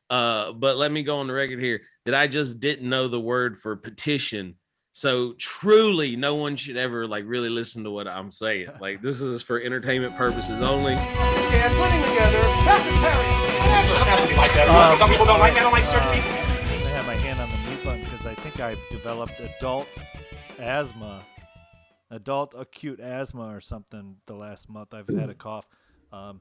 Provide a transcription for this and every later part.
But let me go on the record here that I just didn't know the word for petition. So truly, no one should ever like really listen to what I'm saying. Like this is for entertainment purposes only. And putting together whatever. Like that. Some people don't like that. I don't like certain people. I have my hand on the mute button because I think I've developed adult acute asthma or something. The last month I've had a cough.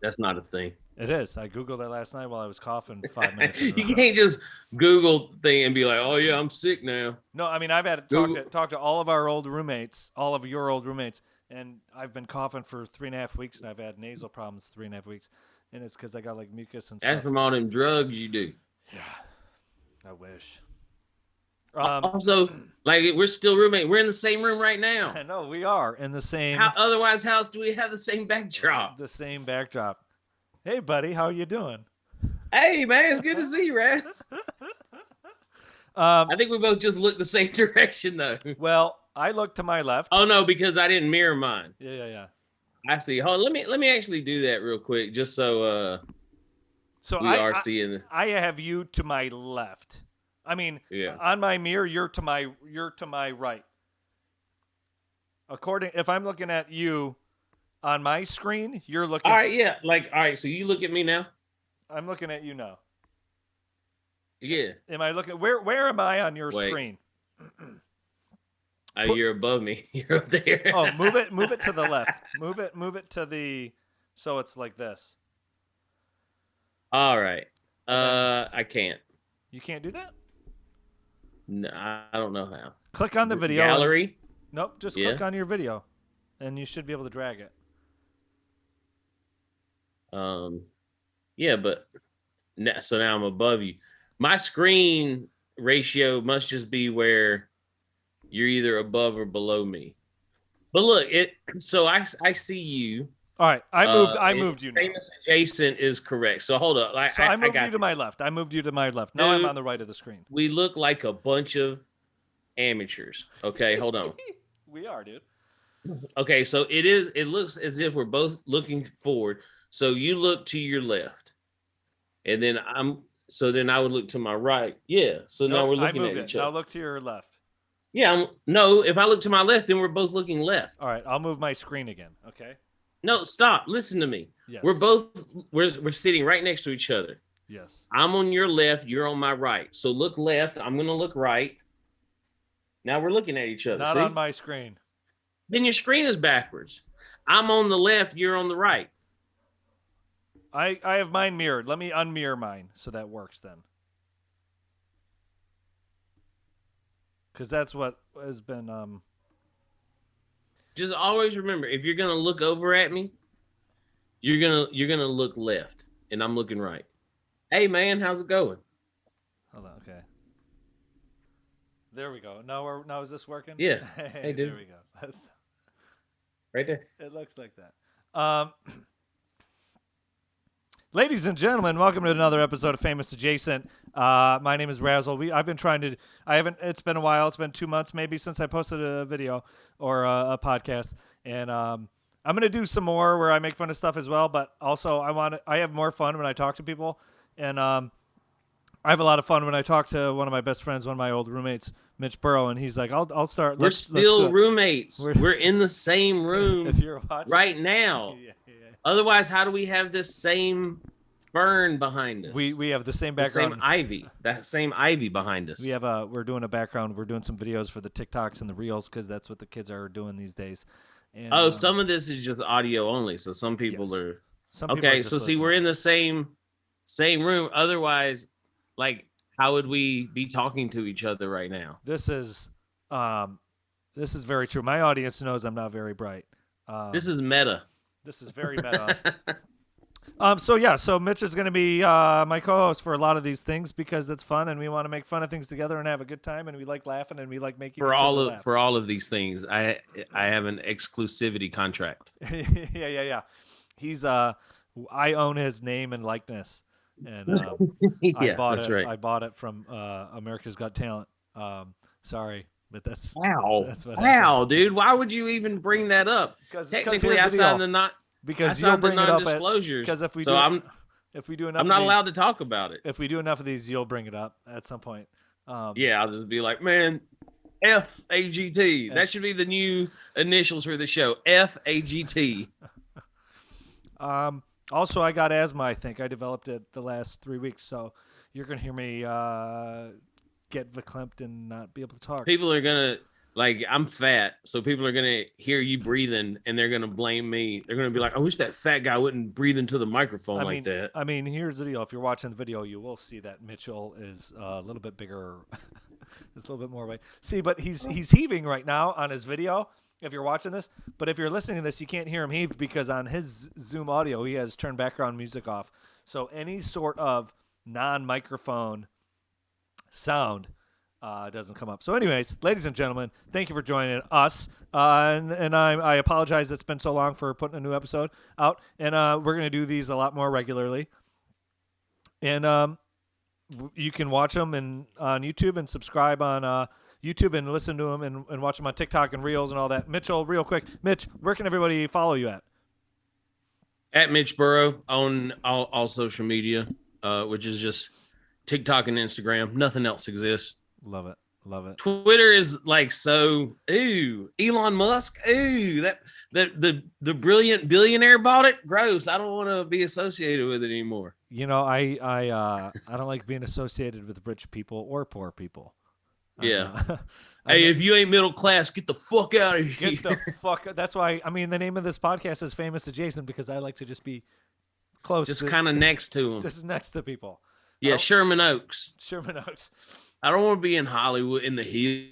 That's not a thing. It is. I Googled that last night while I was coughing 5 minutes. You can't just Google thing and be like, "Oh yeah, I'm sick now." No, I mean I've had to talk to all of our old roommates, all of your old roommates, and I've been coughing for 3.5 weeks, and I've had nasal problems 3.5 weeks, and it's because I got like mucus and stuff. And from all them drugs you do. Yeah, I wish. Also, like we're still roommates. We're in the same room right now. I know we are in the same. Otherwise, how else do we have the same backdrop? The same backdrop. Hey, buddy, how you doing? Hey, man, it's good to see you, Raz. I think we both just look the same direction, though. Well, I look to my left. Oh no, because I didn't mirror mine. Yeah. I see. Hold on, let me actually do that real quick, just so we seeing. I have you to my left. I mean, on my mirror, you're to my right. If I'm looking at you on my screen, you're looking. All right, yeah. All right. So you look at me now. I'm looking at you now. Yeah. Am I looking? Where am I on your screen? You're above me. You're up there. Oh, move it to the left. Move it to the. So it's like this. All right. I can't. You can't do that? No, I don't know how. Click on the video. Gallery? Nope, just click on your video, and you should be able to drag it. Yeah, but so now I'm above you. My screen ratio must just be where you're either above or below me. But look, so I see you. All right, I moved you now. Famous adjacent is correct. So hold up. I moved you to my left. I moved you to my left. Now I'm on the right of the screen. We look like a bunch of amateurs. Okay, hold on. We are, dude. Okay, so it looks as if we're both looking forward. So you look to your left. And then I would look to my right. Yeah. So now we're looking at each other. Now look to your left. Yeah, no, if I look to my left, then we're both looking left. All right, I'll move my screen again, okay? No, stop. Listen to me. Yes. We're sitting right next to each other. Yes. I'm on your left, you're on my right. So look left, I'm going to look right. Now we're looking at each other. Not on my screen. Then your screen is backwards. I'm on the left, you're on the right. I have mine mirrored. Let me unmirror mine so that works then. Because that's what has been... Just always remember, if you're gonna look over at me, you're gonna look left, and I'm looking right. Hey man, how's it going? Hold on, okay. There we go. Now is this working? Yeah. Hey, dude. There we go. That's, right there. It looks like that. Ladies and gentlemen, welcome to another episode of Famous Adjacent. My name is Razzle. It's been a while. It's been 2 months maybe since I posted a video or a podcast. And I'm going to do some more where I make fun of stuff as well. But also I have more fun when I talk to people. And I have a lot of fun when I talk to one of my best friends, one of my old roommates, Mitch Burrow. And he's like, I'll start. We're still roommates. We're in the same room if you're watching right now. Yeah. Otherwise, how do we have this same fern behind us? We have the same background. That same ivy behind us. We're doing a background. We're doing some videos for the TikToks and the Reels because that's what the kids are doing these days. And, some of this is just audio only. So some people are. Some people are just listening. We're in the same room. Otherwise, like, how would we be talking to each other right now? This is very true. My audience knows I'm not very bright. This is meta. This is very meta. So Mitch is going to be my co-host for a lot of these things because it's fun and we want to make fun of things together and have a good time and we like laughing and we like making each other laugh. For all of these things, I have an exclusivity contract. Yeah. He's I own his name and likeness, and I bought it. Right. I bought it from America's Got Talent. Sorry. But that's dude. Why would you even bring that up? Because technically, I signed the because you'll bring it up disclosures. Because if If we do enough, I'm not allowed to talk about it. If we do enough of these, you'll bring it up at some point. Yeah, I'll just be like, man, FAGT. That should be the new initials for the show. FAGT. Also, I got asthma, I think. I developed it the last 3 weeks, so you're going to hear me get verklempt and not be able to talk. People are going to, like, I'm fat, so people are going to hear you breathing, and they're going to blame me. They're going to be like, I wish that fat guy wouldn't breathe into the microphone like that. I mean, here's the deal. If you're watching the video, you will see that Mitchell is a little bit bigger. It's a little bit more weight. See, but he's heaving right now on his video, if you're watching this. But if you're listening to this, you can't hear him heave because on his Zoom audio, he has turned background music off. So any sort of non-microphone sound doesn't come up. So anyways, ladies and gentlemen, thank you for joining us. And I apologize it's been so long for putting a new episode out. And we're going to do these a lot more regularly. And you can watch them on YouTube and subscribe on YouTube and listen to them and watch them on TikTok and Reels and all that. Mitchell, real quick. Mitch, where can everybody follow you at? At Mitch Burrow on all social media, which is just TikTok and Instagram. Nothing else exists. Love it. Twitter is like Elon Musk. That the brilliant billionaire bought it. Gross. I don't want to be associated with it anymore. You know, I don't like being associated with rich people or poor people. Yeah. Hey, if you ain't middle class, get the fuck out of here. Get the fuck. That's why. I mean, the name of this podcast is Famous Adjacent because I like to just be close, just kind of next to them, just next to people. Yeah, Sherman Oaks. I don't want to be in Hollywood in the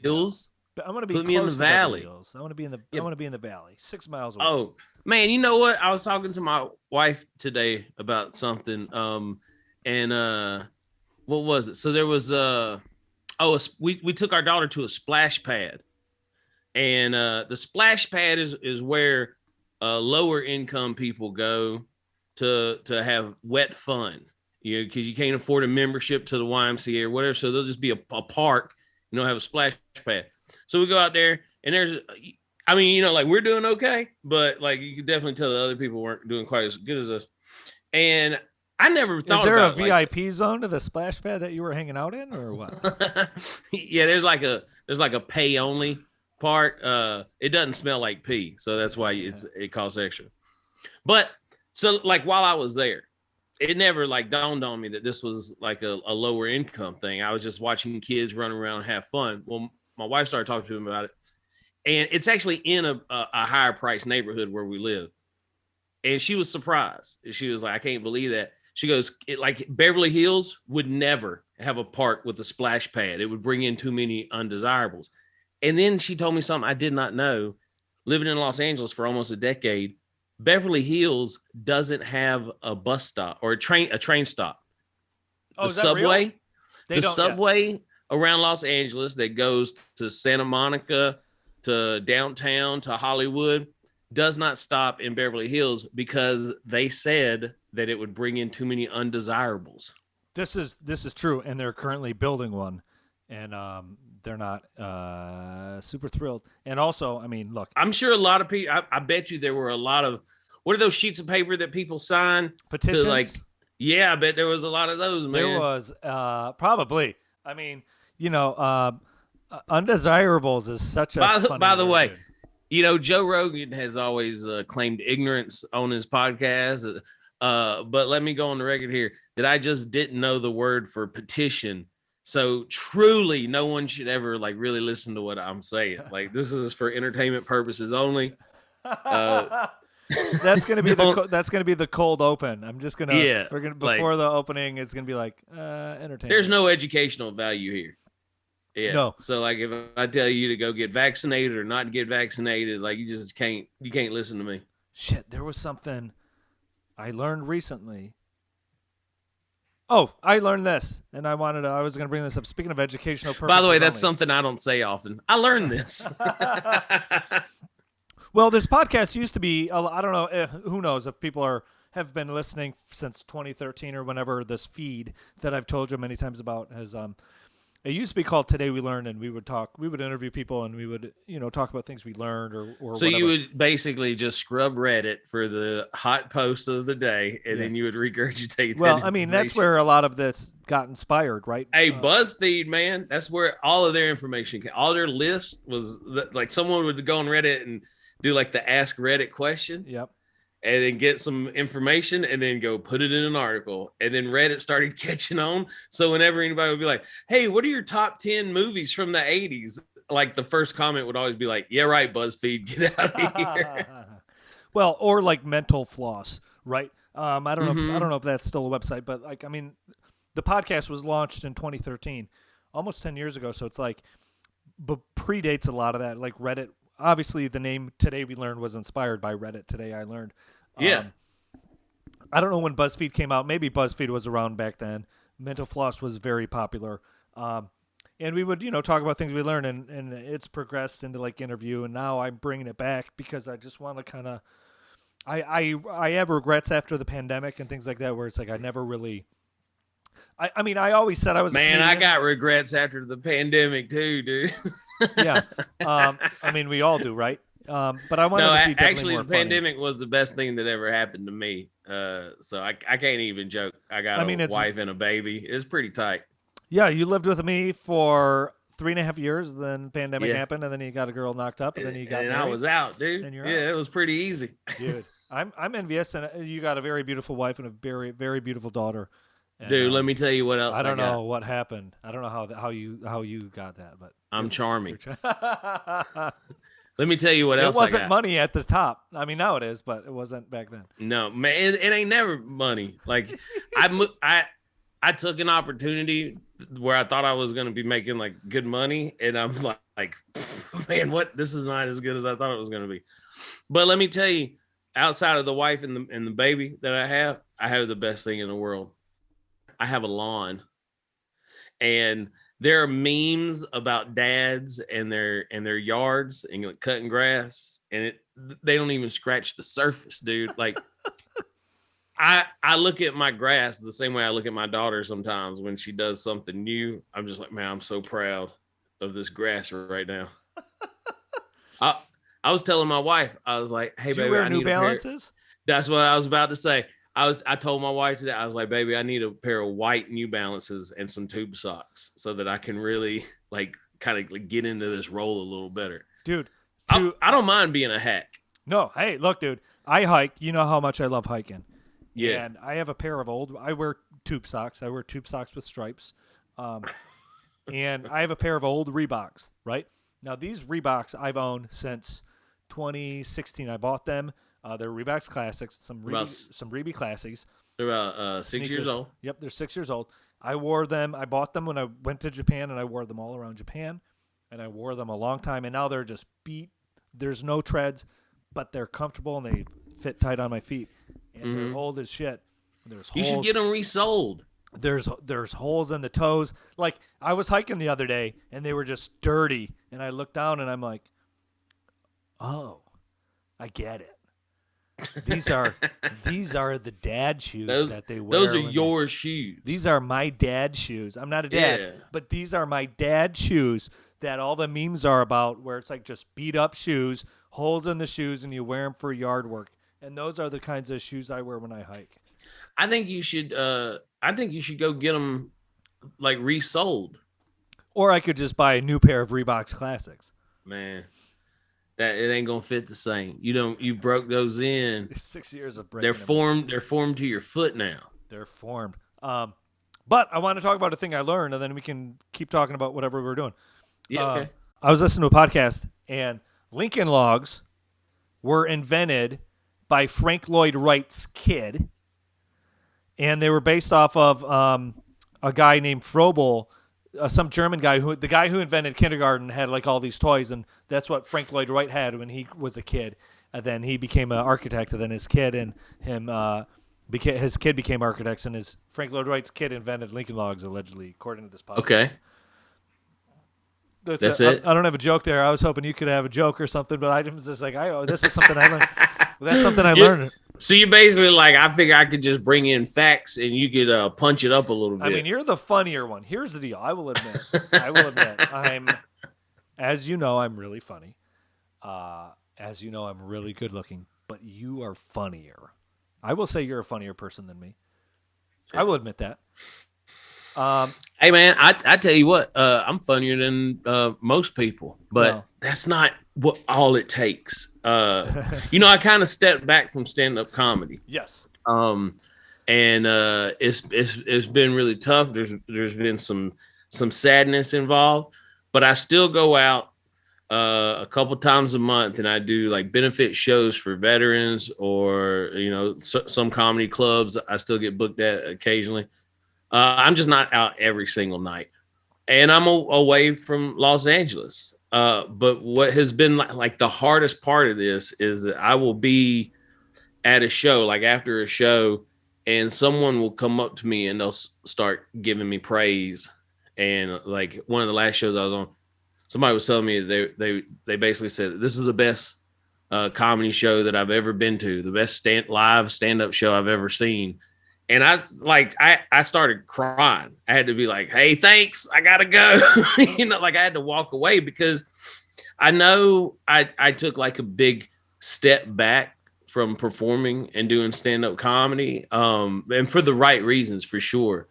hills. But I want to be Put me in the valley. I want to be in the. I want to be in the valley, 6 miles away. Oh man, you know what? I was talking to my wife today about something. And what was it? So there was we took our daughter to a splash pad, and the splash pad is where lower income people go to have wet fun. You know, because you can't afford a membership to the YMCA or whatever, so there'll just be a park, have a splash pad. So we go out there, and like we're doing okay, but like you could definitely tell the other people weren't doing quite as good as us. And I never thought. Is there about a VIP zone to the splash pad that you were hanging out in, or what? Yeah, there's like a pay only part. It doesn't smell like pee, so that's why it costs extra. But so like while I was there, it never like dawned on me that this was like a lower income thing. I was just watching kids run around and have fun. Well, my wife started talking to him about it, and it's actually in a higher price neighborhood where we live. And she was surprised. She was like, I can't believe that. She goes, like Beverly Hills would never have a park with a splash pad. It would bring in too many undesirables. And then she told me something I did not know. Living in Los Angeles for almost a decade, Beverly Hills doesn't have a bus stop or a train stop. Oh, the subway, real? Around Los Angeles that goes to Santa Monica, to downtown, to Hollywood, does not stop in Beverly Hills because they said that it would bring in too many undesirables. This is true, and they're currently building one, and they're not super thrilled. And also, I mean, look, I'm sure a lot of people. I bet you there were a lot of what are those sheets of paper that people sign? Petitions. Yeah, I bet there was a lot of those. Man, there was probably. I mean, undesirables is such a. By the way, Joe Rogan has always claimed ignorance on his podcast. But let me go on the record here that I just didn't know the word for petition. So truly, no one should ever like really listen to what I'm saying. Like this is for entertainment purposes only. That's gonna be the cold open. I'm just gonna we're gonna before the opening. It's gonna be like entertainment. There's no educational value here. Yeah. No. So like if I tell you to go get vaccinated or not get vaccinated, like you just can't listen to me. Shit, there was something I learned recently. Oh, I learned this, and I was going to bring this up. Speaking of educational purposes. By the way, that's something I don't say often. I learned this. Well, this podcast used to be, I don't know, who knows if people have been listening since 2013 or whenever this feed that I've told you many times about has It used to be called Today We Learned, and we would interview people, and we would, talk about things we learned or So whatever. you would basically just scrub Reddit for the hot posts of the day, and then you would regurgitate. Well, that I mean, that's information. where a lot of this got inspired, right? Hey, BuzzFeed, man, that's where all of their information came. All their list was like someone would go on Reddit and do like the Ask Reddit question. Yep. And then get some information and then go put it in an article. And then Reddit started catching on. So whenever anybody would be like, hey, what are your top 10 movies from the 80s? Like the first comment would always be like, yeah, right, BuzzFeed, get out of here. Well, or like Mental Floss, right? I don't know. Mm-hmm. I don't know if that's still a website, but like, I mean, the podcast was launched in 2013, almost 10 years ago. So it's like, but predates a lot of that. Like Reddit, obviously the name Today We Learned was inspired by Reddit. Today I Learned. Yeah. I don't know when BuzzFeed came out. Maybe BuzzFeed was around back then. Mental Floss was very popular. And we would, talk about things we learned, and it's progressed into like interview. And now I'm bringing it back because I just want to kind of, I have regrets after the pandemic and things like that, where it's like I never really. I mean, I always said I was. Man, I got regrets after the pandemic too, dude. Yeah. I mean, we all do, right? But I want to be definitely actually, more the funny. pandemic was the best thing that ever happened to me. So I can't even joke. I got a wife and a baby. It's pretty tight. Yeah, you lived with me for 3.5 years. Then the pandemic happened, and then you got a girl knocked up, and then you got and married. I was out, dude. And you're out. It was pretty easy, dude. I'm envious, and you got a very beautiful wife and a very, very beautiful daughter. And, dude. Let me tell you what else. I don't know what happened. I don't know how you got that, but I'm charming. Let me tell you what else. It wasn't money at the top. I mean, now it is, but it wasn't back then. No, man, it ain't never money. Like I took an opportunity where I thought I was going to be making like good money, and I'm like, man, what? This is not as good as I thought it was going to be. But let me tell you, outside of the wife and the baby that I have the best thing in the world. I have a lawn, and there are memes about dads and their yards and like cutting grass, and they don't even scratch the surface, dude. Like I look at my grass the same way I look at my daughter sometimes when she does something new. I'm just like, man, I'm so proud of this grass right now. I was telling my wife, I was like, hey, baby, I need New Balances? That's what I was about to say. I told my wife today, I was like, baby, I need a pair of white New Balances and some tube socks so that I can really like kind of like, get into this role a little better. Dude, I don't mind being a hack. No, hey, look, dude, I hike. You know how much I love hiking. Yeah. And I have a pair of I wear tube socks. I wear tube socks with stripes. And I have a pair of old Reeboks, right? Now, these Reeboks I've owned since 2016. I bought them. They're Reeboks Classics, some Reebok Classics. They're about 6 years old. Yep, they're 6 years old. I wore them. I bought them when I went to Japan, and I wore them all around Japan. And I wore them a long time, and now they're just beat. There's no treads, but they're comfortable, and they fit tight on my feet. And they're old as shit. There's holes. You should get them resold. There's holes in the toes. Like, I was hiking the other day, and they were just dirty. And I looked down, and I'm like, oh, I get it. These are the dad shoes that they wear. Those are your shoes. These are my dad shoes. I'm not a dad, but these are my dad shoes that all the memes are about, where it's like just beat up shoes, holes in the shoes, and you wear them for yard work. And those are the kinds of shoes I wear when I hike. I think you should go get them like resold. Or I could just buy a new pair of Reeboks Classics. Man. That it ain't gonna fit the same. You broke those in. 6 years of breaking. They're formed to your foot now. They're formed. But I want to talk about a thing I learned, and then we can keep talking about whatever we're doing. Yeah. Okay. I was listening to a podcast, and Lincoln Logs were invented by Frank Lloyd Wright's kid, and they were based off of a guy named Froebel. Some German guy the guy who invented kindergarten had like all these toys, and that's what Frank Lloyd Wright had when he was a kid. And then he became an architect, and then his kid and him his kid became architects, and Frank Lloyd Wright's kid invented Lincoln Logs, allegedly, according to this podcast. Okay. That's it. I don't have a joke there. I was hoping you could have a joke or something, but I was just like, this is something I learned. That's something I learned. So you're basically like, I figure I could just bring in facts and you could punch it up a little bit. I mean, you're the funnier one. Here's the deal. I will admit, as you know, I'm really funny. As you know, I'm really good looking, but you are funnier. I will say you're a funnier person than me. I will admit that. Hey man, I tell you what, I'm funnier than most people, but that's not what all it takes. I kind of stepped back from stand-up comedy. Yes. And it's been really tough. There's been some sadness involved, but I still go out a couple times a month and I do like benefit shows for veterans or some comedy clubs I still get booked at occasionally. I'm just not out every single night, and I'm away from Los Angeles. But what has been like the hardest part of this is that I will be at a show, like after a show, and someone will come up to me and they'll start giving me praise. And like one of the last shows I was on, somebody was telling me they basically said, this is the best comedy show that I've ever been to, the best live stand-up show I've ever seen. And I started crying. I had to be like, hey, thanks, I gotta go. I had to walk away because I know I took like a big step back from performing and doing stand-up comedy, and for the right reasons, for sure.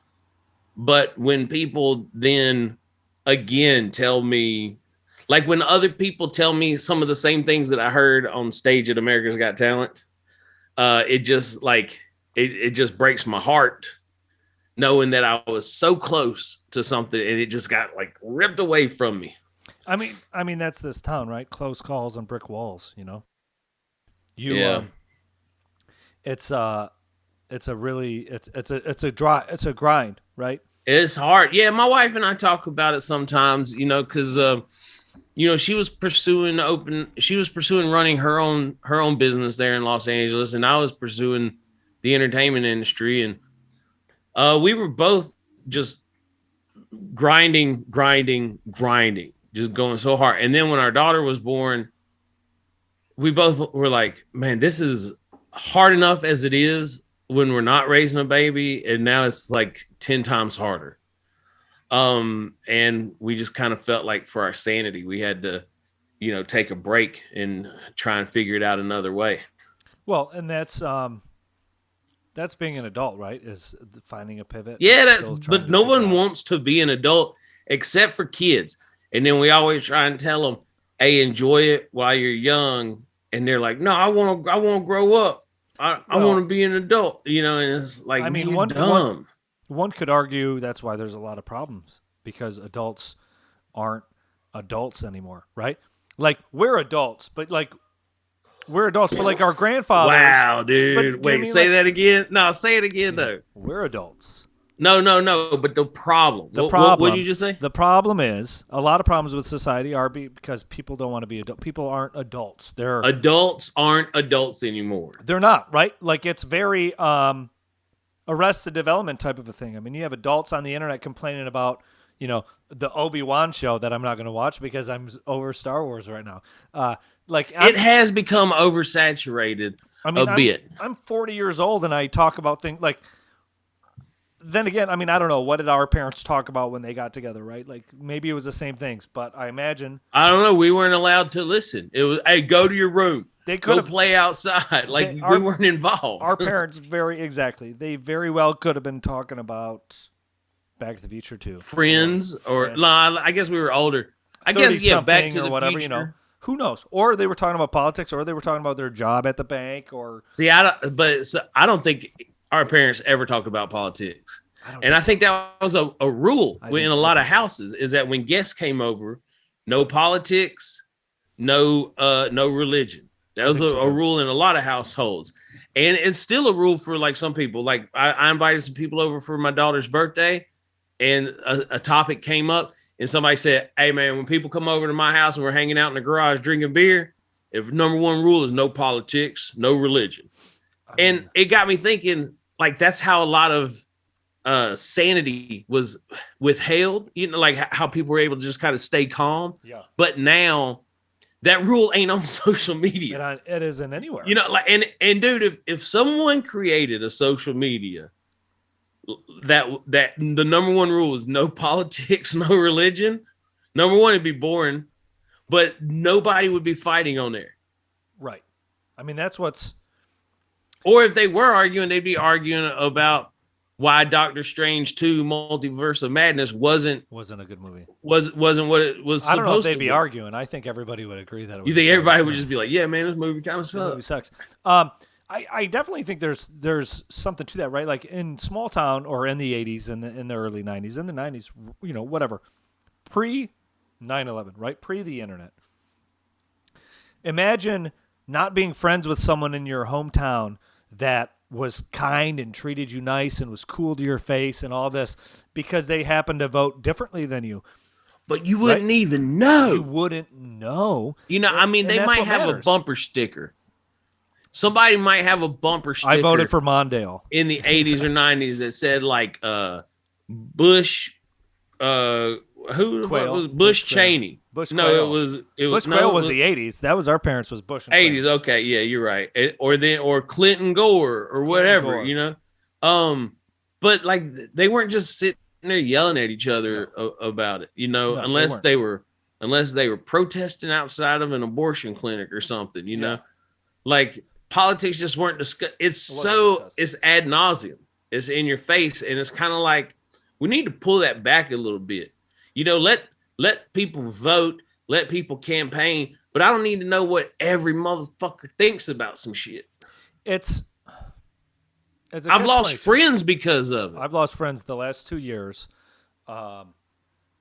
But when people then again tell me, like when other people tell me some of the same things that I heard on stage at America's Got Talent, it just like, it just breaks my heart knowing that I was so close to something and it just got like ripped away from me. I mean that's this town, right? Close calls and brick walls, It's a grind, right? It's hard. Yeah, my wife and I talk about it sometimes, because she was pursuing running her own business there in Los Angeles, and I was pursuing the entertainment industry, and we were both just grinding, just going so hard. And then when our daughter was born, we both were like, man, this is hard enough as it is when we're not raising a baby, and now it's like 10 times harder. And we just kind of felt like for our sanity, we had to, take a break and try and figure it out another way. Well, and that's being an adult, right? Is finding a pivot. Yeah, but no one wants to be an adult except for kids. And then we always try and tell them, hey, enjoy it while you're young. And they're like, no, I want to grow up. I want to be an adult, and it's like, dumb. One could argue that's why there's a lot of problems, because adults aren't adults anymore, right? Like we're adults, but like our grandfathers. Wow, dude. Wait, say that again. No, say it again though. We're adults. No. But the problem. What did you just say? The problem is a lot of problems with society are because people don't want to be adult. People aren't adults. Adults aren't adults anymore. They're not, right? Like it's very Arrested Development type of a thing. I mean, you have adults on the internet complaining about, the Obi-Wan show that I'm not going to watch because I'm over Star Wars right now. It has become oversaturated a bit. I'm 40 years old and I talk about things like. Then again, I mean, I don't know. What did our parents talk about when they got together, right? Like maybe it was the same things, but I imagine. I don't know. We weren't allowed to listen. It was, hey, go to your room. They could have play outside. Like we weren't involved. Our parents they very well could have been talking about Back to the Future too. Friends I guess we were older. I guess Back to the whatever, Future. Who knows? Or they were talking about politics, or they were talking about their job at the bank, or see, I don't think our parents ever talked about politics. I think that was a rule in a lot of houses, is that when guests came over, no politics, no religion. That was a rule in a lot of households. And it's still a rule for like some people. Like I invited some people over for my daughter's birthday, and a topic came up, and somebody said, hey man, when people come over to my house and we're hanging out in the garage drinking beer, if number one rule is no politics, no religion. And it got me thinking, like, that's how a lot of sanity was withheld, like how people were able to just kind of stay calm. Yeah. But now that rule ain't on social media. It isn't anywhere. Like, and dude, if someone created a social media that the number one rule is no politics, no religion, number one, it'd be boring, but nobody would be fighting on there. Right. I mean, that's what's. Or if they were arguing, they'd be arguing about why Doctor Strange 2 Multiverse of Madness wasn't a good movie. Wasn't what it was supposed to be. I don't know if they'd be arguing. I think everybody would agree that it was. You think everybody would just be like, yeah, man, this movie kind of sucks. The movie sucks. I definitely think there's something to that, right? Like in small town or in the 80s and in the early 90s, in the 90s, whatever. Pre 9/11, right? Pre the internet. Imagine not being friends with someone in your hometown that was kind and treated you nice and was cool to your face and all this because they happened to vote differently than you. But you wouldn't even know. You wouldn't know. They might have a bumper sticker. Somebody might have a bumper sticker. I voted for Mondale in the 80s or 90s that said like Bush Bush Cheney. Bush no, Quayle. it was Bush Quayle was the 80s. That was our parents was Bush and 80s. Quayle. Okay, yeah, you're right. Or Clinton Gore or whatever, But like they weren't just sitting there yelling at each other about it, unless they were protesting outside of an abortion clinic or something, know. Like politics just weren't discussed. It's ad nauseum. It's in your face, and it's kind of like we need to pull that back a little bit. Let people vote, let people campaign, but I don't need to know what every motherfucker thinks about some shit. I've lost friends because of it. I've lost friends the last 2 years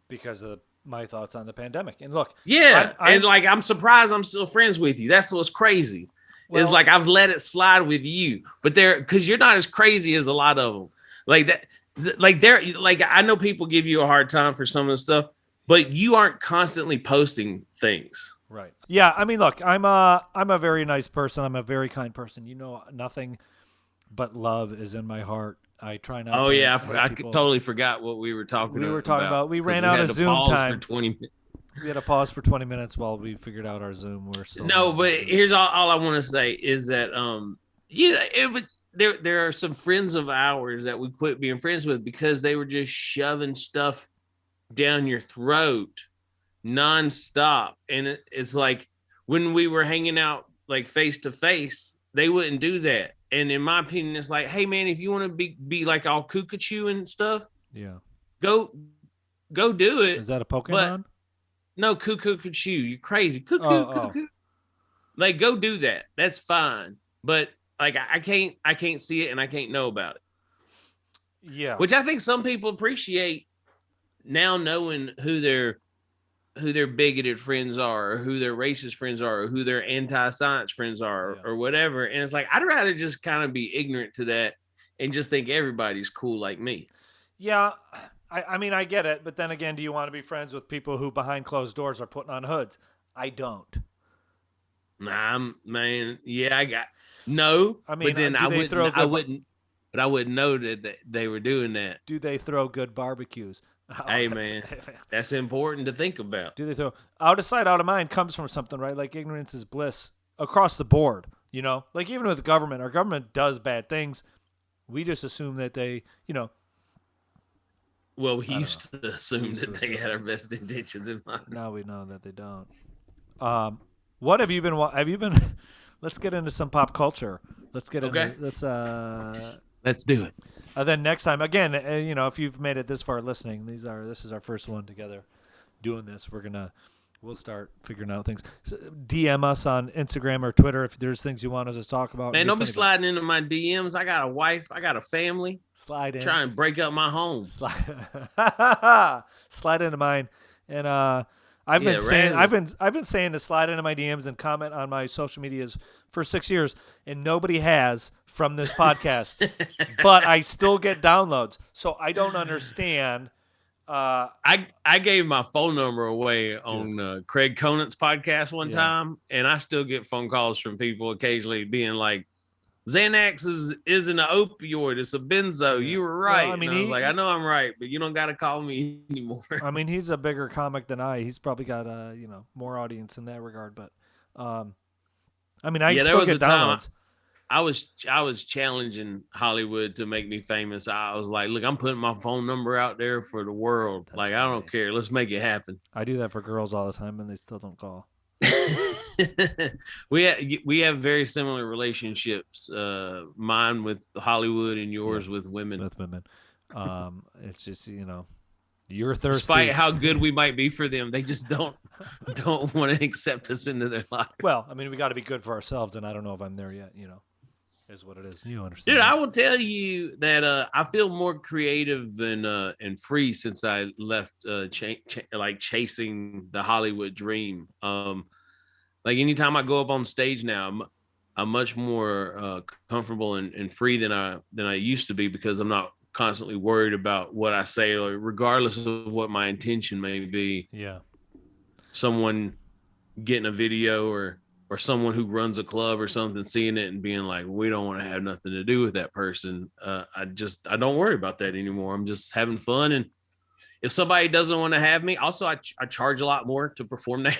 because of my thoughts on the pandemic. And look, I'm surprised I'm still friends with you. That's what's crazy. It's like I've let it slide with you, but because you're not as crazy as a lot of them. Like that. I know people give you a hard time for some of the stuff, but you aren't constantly posting things. Right. Yeah. I mean, look, I'm a very nice person. I'm a very kind person. Nothing but love is in my heart. I try not. Oh yeah, I totally forgot what we were talking about. We were talking about. We ran out of Zoom time. For 20 minutes. We had to pause for 20 minutes while we figured out our Zoom. We're still but here's all I want to say is that there are some friends of ours that we quit being friends with because they were just shoving stuff down your throat nonstop. And it's like when we were hanging out like face to face, they wouldn't do that. And in my opinion, it's like, hey man, if you want to be like all cuckoo and stuff, go do it. Is that a Pokemon? No, cuckoo. You're crazy. Cuckoo. Like, go do that. That's fine. But like, I can't see it and I can't know about it. Yeah. Which I think some people appreciate now, knowing who their bigoted friends are, or who their racist friends are, or who their anti-science friends are, or whatever. And it's like, I'd rather just kind of be ignorant to that and just think everybody's cool like me. Yeah. I mean, I get it, but then again, do you want to be friends with people who behind closed doors are putting on hoods? I don't. Nah, man. Yeah, I got no. I mean, but then I wouldn't know that they were doing that. Do they throw good barbecues? Hey, man, that's important to think about. Do they throw out of sight, out of mind comes from something, right? Like ignorance is bliss across the board, Like even with the government, our government does bad things. We just assume that they, Well, we used to assume that they had our best intentions in mind. Now we know that they don't. What have you been? Let's get into some pop culture. Let's get into. Let's do it. Then next time, again, if you've made it this far listening, this is our first one together, doing this. We'll start figuring out things. So DM us on Instagram or Twitter if there's things you want us to talk about. Man, don't be sliding into my DMs. I got a wife. I got a family. Slide in. Try and break up my home. Slide into mine. And I've been saying to slide into my DMs and comment on my social medias for 6 years, and nobody has from this podcast. But I still get downloads, so I don't understand. I gave my phone number away on Craig Conant's podcast one time, and I still get phone calls from people occasionally being like, Xanax isn't an opioid. It's a benzo. Yeah. You were right. Well, I mean, and I was like, I know I'm right, but you don't got to call me anymore. I mean, he's a bigger comic than I. He's probably got more audience in that regard. But I mean, I still get downloads. I was challenging Hollywood to make me famous. I was like, look, I'm putting my phone number out there for the world. That's like, funny. I don't care. Let's make it happen. I do that for girls all the time, and they still don't call. we have very similar relationships. Mine with Hollywood and yours with women. With women, it's just you're thirsty. Despite how good we might be for them, they just don't want to accept us into their life. Well, I mean, we got to be good for ourselves, and I don't know if I'm there yet. Is what it is. You understand? Dude, I will tell you that I feel more creative and free since I left chasing the Hollywood dream. Like anytime I go up on stage now, I'm much more comfortable and free than I used to be, because I'm not constantly worried about what I say, or regardless of what my intention may be. Yeah. Someone getting a video or someone who runs a club or something, seeing it and being like, we don't want to have nothing to do with that person. I don't worry about that anymore. I'm just having fun. And if somebody doesn't want to have me, also I charge a lot more to perform now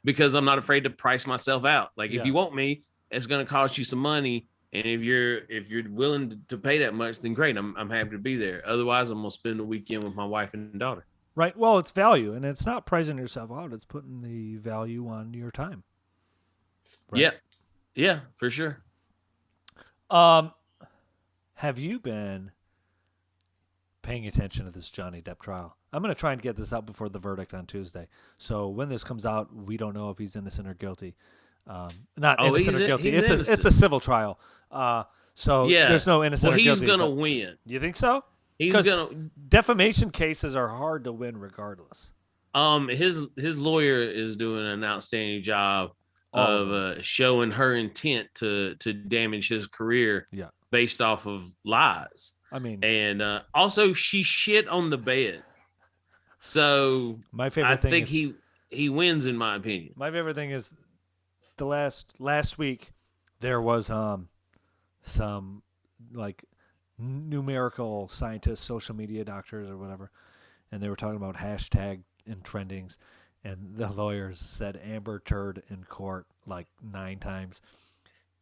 because I'm not afraid to price myself out. Like if you want me, it's going to cost you some money. And if you're willing to pay that much, then great. I'm happy to be there. Otherwise, I'm going to spend the weekend with my wife and daughter. Right. Well, it's value, and it's not pricing yourself out. It's putting the value on your time. Right? Yeah. Yeah, for sure. Have you been paying attention to this Johnny Depp trial? I'm going to try and get this out before the verdict on Tuesday. So when this comes out, we don't know if he's innocent or guilty. Not innocent or guilty. It's a civil trial. So there's no innocent or guilty. He's going to win. You think so? He's going defamation cases are hard to win regardless. His lawyer is doing an outstanding job of showing her intent to damage his career based off of lies. I mean, and also she shit on the bed. So my favorite thing is he wins, in my opinion. My favorite thing is the last week there was some like numerical scientists, social media doctors or whatever, and they were talking about hashtag and trendings, and the lawyers said Amber Turd in court like 9 times.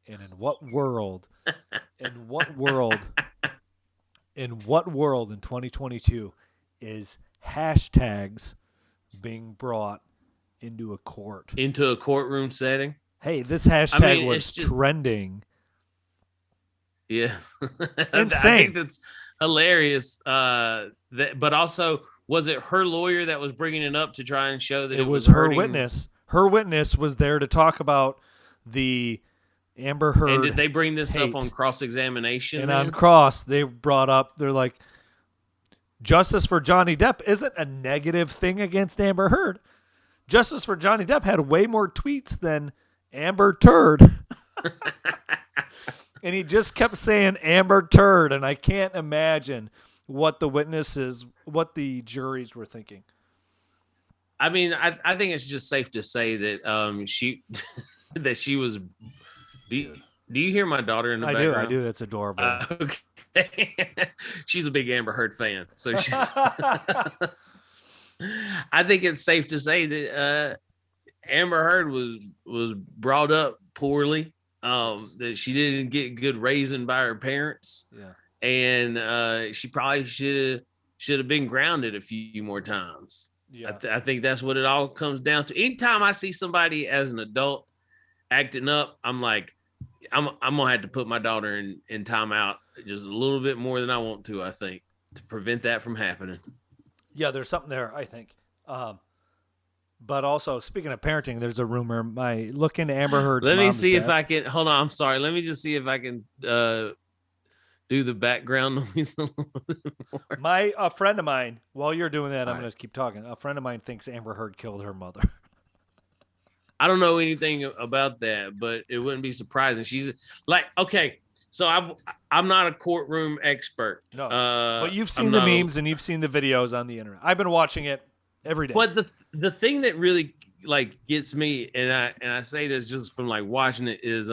And in what world in 2022 is hashtags being brought into a courtroom setting? Hey, this hashtag was trending. Yeah. Insane. I think that's hilarious. But also, was it her lawyer that was bringing it up to try and show that it was her witness? Her witness was there to talk about the Amber Heard. And did they bring this up on cross-examination? And on cross, they brought up, they're like, justice for Johnny Depp isn't a negative thing against Amber Heard. Justice for Johnny Depp had way more tweets than Amber Turd. And he just kept saying Amber Turd, and I can't imagine what the juries were thinking. I mean, I think it's just safe to say that she was. Do you hear my daughter in the background? I do. It's adorable. Okay. She's a big Amber Heard fan, so she's. I think it's safe to say that Amber Heard was brought up poorly. That she didn't get good raising by her parents. Yeah. And she probably should have been grounded a few more times. Yeah. I think that's what it all comes down to. Anytime I see somebody as an adult acting up, I'm like, I'm gonna have to put my daughter in timeout just a little bit more than I want to, I think, to prevent that from happening. Yeah, there's something there, I think. But also, speaking of parenting, there's a rumor. Look into Amber Heard's Let me mom's see death. if I can. Hold on, I'm sorry. Let me just see if I can do the background noise a little bit more. A friend of mine, while you're doing that, I'm going to keep talking. A friend of mine thinks Amber Heard killed her mother. I don't know anything about that, but it wouldn't be surprising. She's like, okay, so I'm not a courtroom expert. No, but you've seen the memes and you've seen the videos on the internet. I've been watching it every day. But the thing that really gets me, and I say this just from watching it, is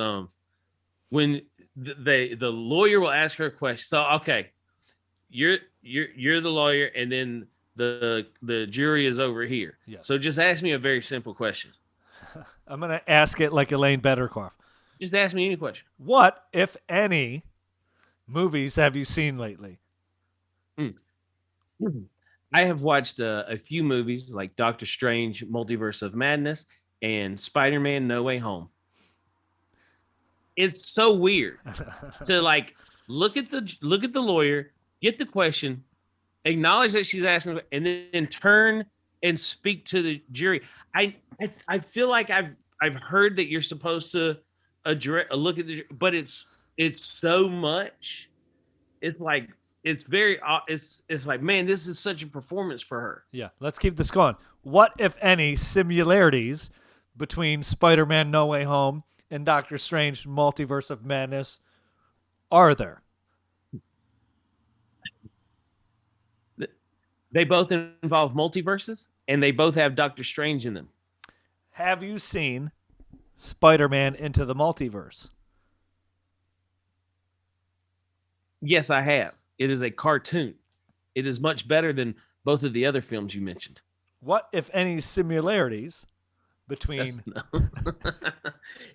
when the lawyer will ask her a question. So okay, you're the lawyer, and then the jury is over here. Yes. So just ask me a very simple question. I'm gonna ask it like Elaine Betterkoff. Just ask me any question. What, if any, movies have you seen lately? I have watched a few movies like Doctor Strange, Multiverse of Madness, and Spider-Man: No Way Home. It's so weird to like look at the lawyer, get the question, acknowledge that she's asking, and then turn and speak to the jury. I feel like I've heard that you're supposed to look at the, but it's so much. It's like it's very it's like, man, this is such a performance for her. Yeah, let's keep this going. What, if any, similarities between Spider-Man: No Way Home and Doctor Strange: Multiverse of Madness are there? They both involve multiverses, and they both have Doctor Strange in them. Have you seen Spider-Man Into the Multiverse? Yes, I have. It is a cartoon. It is much better than both of the other films you mentioned. What, if any, similarities between?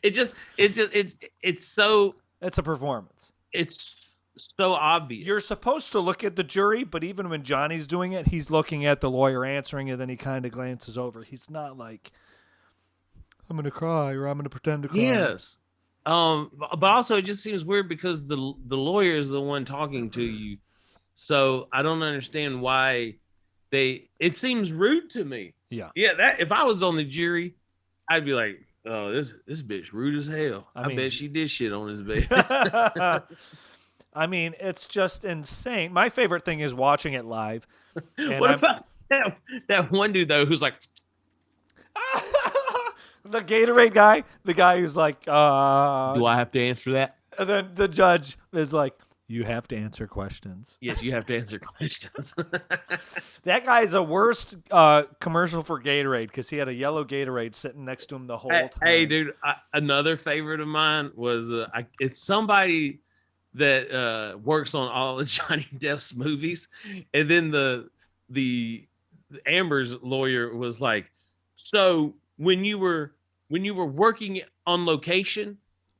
It's so. It's a performance. It's so obvious. You're supposed to look at the jury, but even when Johnny's doing it, he's looking at the lawyer answering, and then he kind of glances over. He's not like, I'm going to cry or I'm going to pretend to cry. Yes. But also it just seems weird because the lawyer is the one talking to you. So I don't understand why it seems rude to me. Yeah. Yeah, that if I was on the jury, I'd be like, oh, this bitch rude as hell. I mean, bet she did shit on his bed. I mean, it's just insane. My favorite thing is watching it live. What about that one dude though who's like the Gatorade guy, the guy who's like, do I have to answer that? And then the judge is like, you have to answer questions. Yes, you have to answer questions. That guy is the worst commercial for Gatorade because he had a yellow Gatorade sitting next to him the whole time. Hey, dude, another favorite of mine was it's somebody that works on all of Johnny Depp's movies, and then the Amber's lawyer was like, so when you were working on location,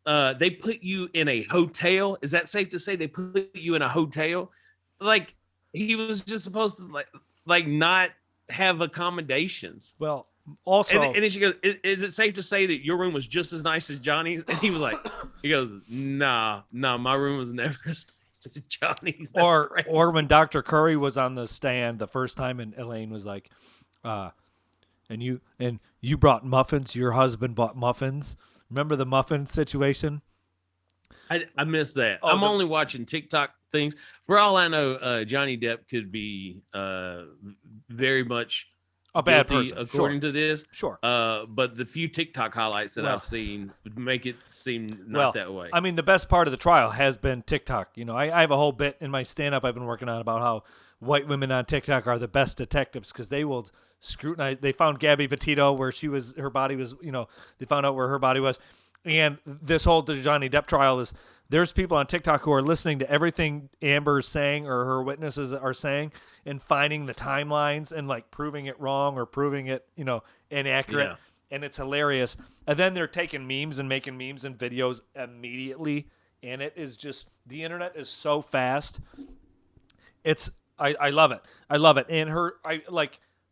they put you in a hotel. Is that safe to say they put you in a hotel? Like he was just supposed to like not have accommodations. Well, also, and then she goes, is it safe to say that your room was just as nice as Johnny's? And he was like, he goes, nah, my room was never as nice as Johnny's. That's crazy. Or when Dr. Curry was on the stand the first time, and Elaine was like, and you brought muffins. Your husband bought muffins. Remember the muffin situation? I missed that. I'm only watching TikTok things. For all I know, Johnny Depp could be very much a bad person, according to this. Sure. But the few TikTok highlights that I've seen would make it seem not that way. I mean, the best part of the trial has been TikTok. You know, I have a whole bit in my stand-up I've been working on about how white women on TikTok are the best detectives because they will scrutinize. They found Gabby Petito where her body was, they found out where her body was. And this whole Johnny Depp trial is there's people on TikTok who are listening to everything Amber is saying or her witnesses are saying and finding the timelines and like proving it wrong or proving it, inaccurate. Yeah. And it's hilarious. And then they're taking memes and making memes and videos immediately. And it is just, the internet is so fast. I love it. I love it. And her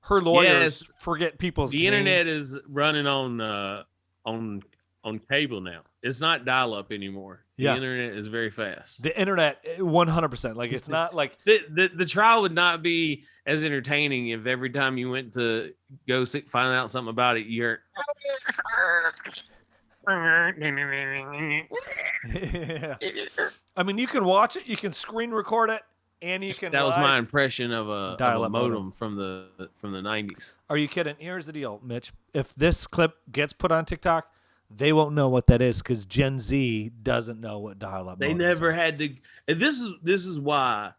lawyers forget people's names. The internet is running on cable now. It's not dial-up anymore. The internet is very fast. The internet, 100%. Like it's not like the trial would not be as entertaining if every time you went to go find out something about it, you heard. Yeah. I mean, you can watch it, you can screen record it, and you can. That was my impression of a modem from the 90s. Are you kidding? Here's the deal, Mitch. If this clip gets put on TikTok, they won't know what that is because Gen Z doesn't know what dial-up. They never had to. And this is why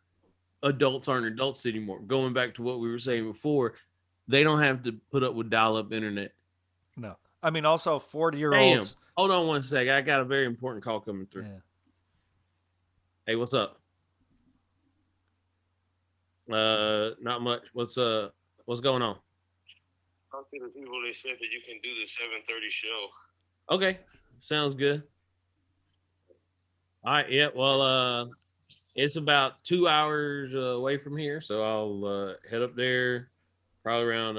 adults aren't adults anymore. Going back to what we were saying before, they don't have to put up with dial-up internet. No, I mean also 40-year-olds. Hold on one second. I got a very important call coming through. Yeah. Hey, what's up? Not much. What's going on? Talk to the people. They said that you can do the 7:30 show. Okay, sounds good. All right, yeah. Well, it's about 2 hours away from here, so I'll head up there probably around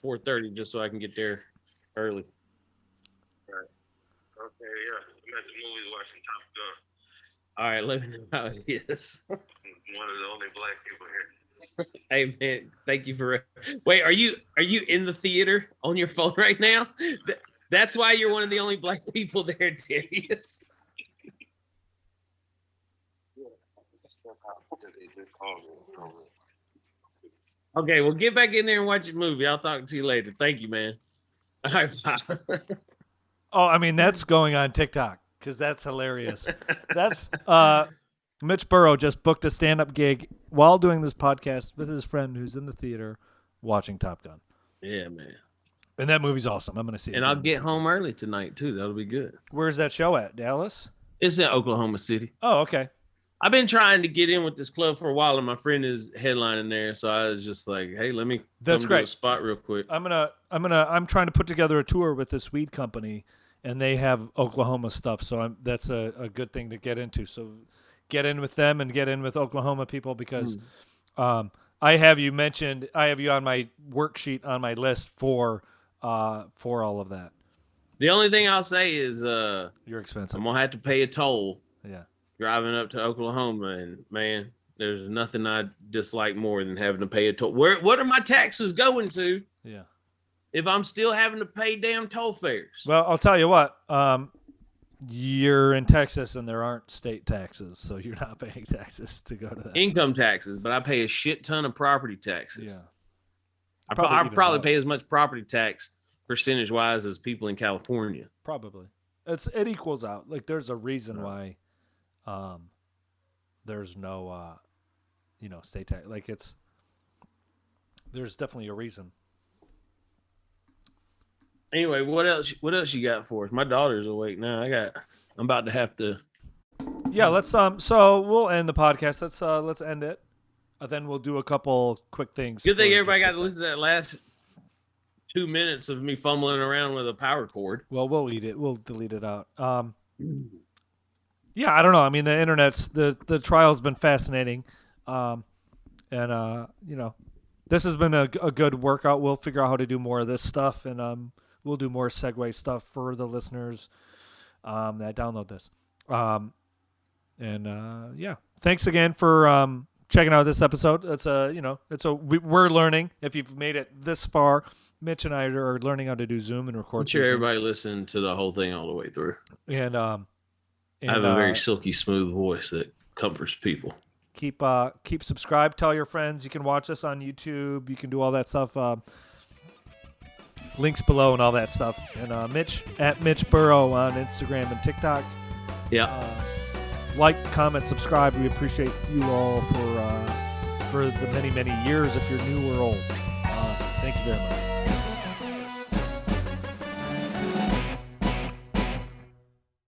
4:30, just so I can get there early. Right. Okay, yeah. I'm at the movies watching Top Gun. All right, let me know how it is. I'm one of the only black people here. Hey man, thank you for. Wait, are you in the theater on your phone right now? That's why you're one of the only black people there, Darius. Okay, well, get back in there and watch your movie. I'll talk to you later. Thank you, man. All right, bye. Oh, I mean, that's going on TikTok because that's hilarious. That's Mitch Burrow just booked a stand-up gig while doing this podcast with his friend who's in the theater watching Top Gun. Yeah, man. And that movie's awesome. I'm going to see it. And I'll get home early tonight, too. That'll be good. Where's that show at? Dallas? It's in Oklahoma City. Oh, okay. I've been trying to get in with this club for a while, and my friend is headlining there. So I was just like, "Hey, let me That's come great. to a spot real quick." I'm trying to put together a tour with this weed company, and they have Oklahoma stuff. So that's a good thing to get into. So get in with them and get in with Oklahoma people because I have you on my worksheet on my list for all of that. The only thing I'll say is, You're expensive. I'm gonna have to pay a toll. Yeah. Driving up to Oklahoma, and man, there's nothing I dislike more than having to pay a toll. What are my taxes going to? Yeah. If I'm still having to pay damn toll fares. Well, I'll tell you what. You're in Texas, and there aren't state taxes, so you're not paying taxes to go to that. Income taxes, but I pay a shit ton of property taxes. Yeah. I probably pay as much property tax percentage wise as people in California. Probably. It equals out. Like there's a reason why. There's no, state tax. Like there's definitely a reason. Anyway, what else you got for us? My daughter's awake now. I'm about to have to. Yeah, let's so we'll end the podcast. Let's end it. Then we'll do a couple quick things. Good thing everybody got to listen to that last 2 minutes of me fumbling around with a power cord. Well, we'll eat it. We'll delete it out. Yeah, I don't know. I mean, the internet's the trial's been fascinating, and this has been a good workout. We'll figure out how to do more of this stuff, and we'll do more segue stuff for the listeners that download this. Yeah, thanks again for checking out this episode. We're learning. If you've made it this far, Mitch and I are learning how to do Zoom and record. I'm sure everybody listened to the whole thing all the way through. And I have a very silky smooth voice that comforts people. Keep subscribed. Tell your friends. You can watch us on YouTube. You can do all that stuff. Links below and all that stuff. And Mitch at Mitch Burrow on Instagram and TikTok. Yeah. Like, comment, subscribe. We appreciate you all for the many, many years if you're new or old. Thank you very much.